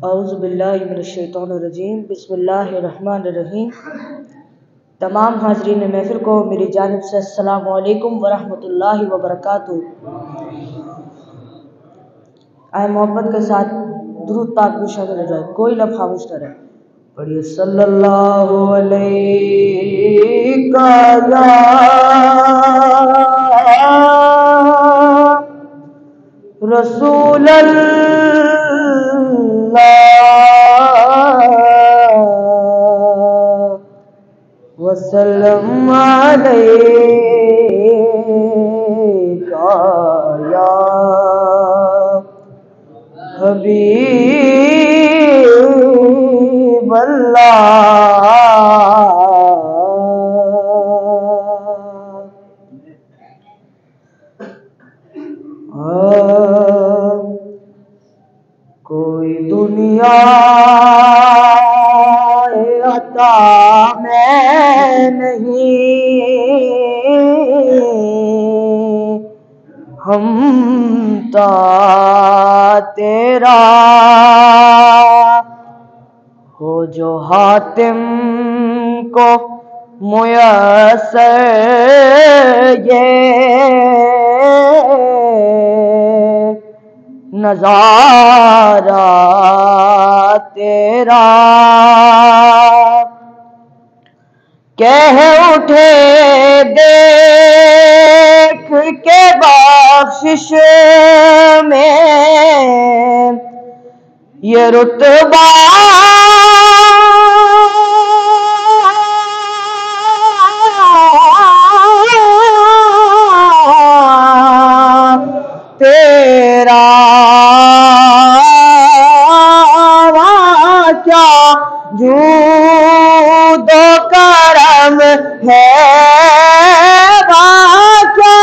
اعوذ باللہ من الشیطان الرجیم، بسم اللہ الرحمن الرحیم۔ تمام حاضرین محفل کو میری جانب سے السلام علیکم ورحمۃ اللہ وبرکاتہ۔ آئے محبت کے ساتھ درود پاک بھی شامل ہو جائے، کوئی لفظ خاموش نہ رہے۔ پڑھیے صلی اللہ علیہ رسول اللہ وسلم علیکہ یا حبیب اللہ۔ کوئی دنیا عطا میں نہیں، ہم تا تیرا ہو جو حاتم کو میسر یہ نظارہ تیرا۔ کہہ اٹھے دیکھ کے بخشش میں یہ رتبہ تیرا، کیا جود و کرم ہے، کیا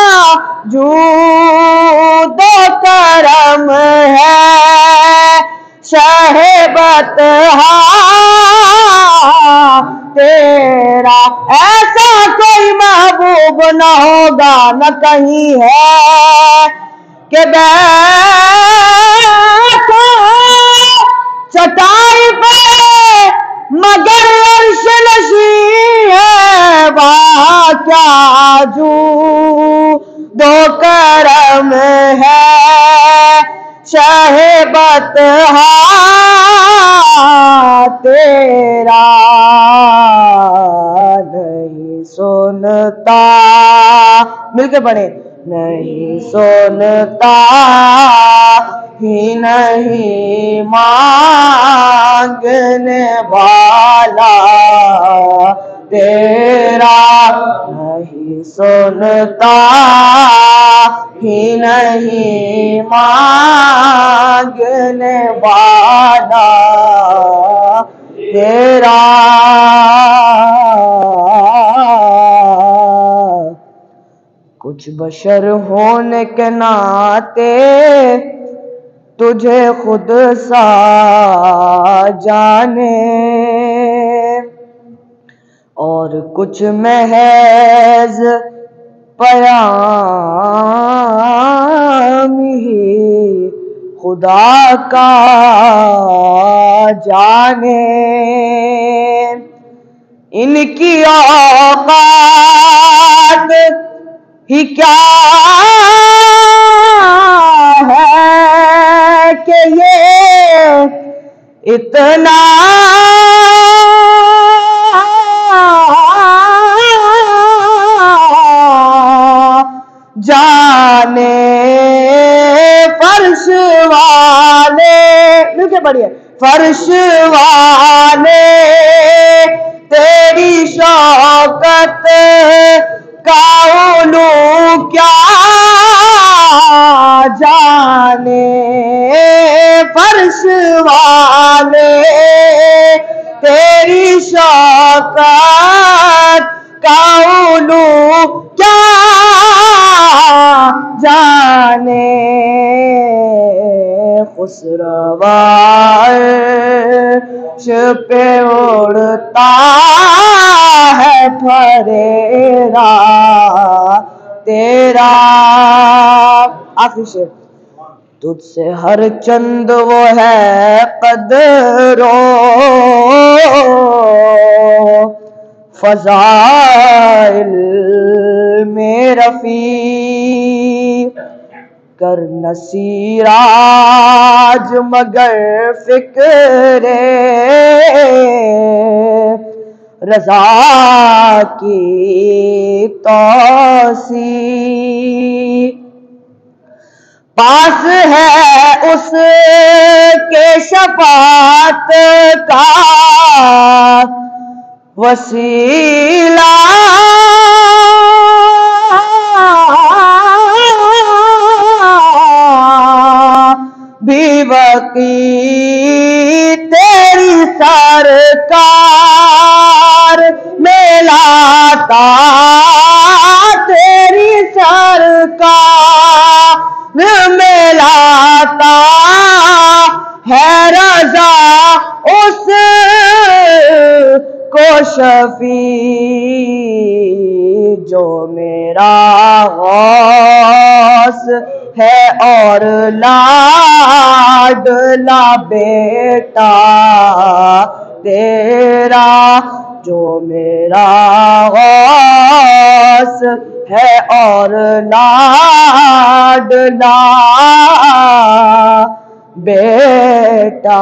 جود و کرم ہے، شہبت تیرا۔ ایسا کوئی محبوب نہ ہوگا نہ کہیں ہے کہ بیٹھو چٹائی پہ مگر عرش نشین ہے، وہاں کیا جود و کرم ہے، شہبت تیرا۔ نہیں سنتا، مل کے پڑھیں، نہیں سنتا ہی نہیں مانگنے والا تیرا، نہیں سنتا ہی نہیں مانگنے والا تیرا۔ کچھ بشر ہونے کے ناطے تجھے خود سا جانے، اور کچھ محض پیام ہی خدا کا جانے۔ ان کی اوقات ہی کیا ہے کہ یہ اتنا جانے، فرش والے، مل کے پڑھیے، فرش والے تیری شوکت کا علو کیا جانے، فرش والے تیری شوکت کا علو کیا جانے۔ خسروا عرش پہ اڑتا ہے پھریرا تیرا۔ آخری شعر، تجھ سے ہر چند وہ ہے قدرو فضائل میں رفیع کر نصیراج مگر فکر رضا کی توسیع پاس ہے اس کے شفاعت کا وسیلہ بھی وقی تیری سرکار میں لاتا تیری سرکار میں لاتا ہے رضا اس کو شفیع جو میرا غوث ہے اور لاڈلا بیٹا تیرا جو میرا غوث ہے اور لاڈلا بیٹا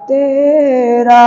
تیرا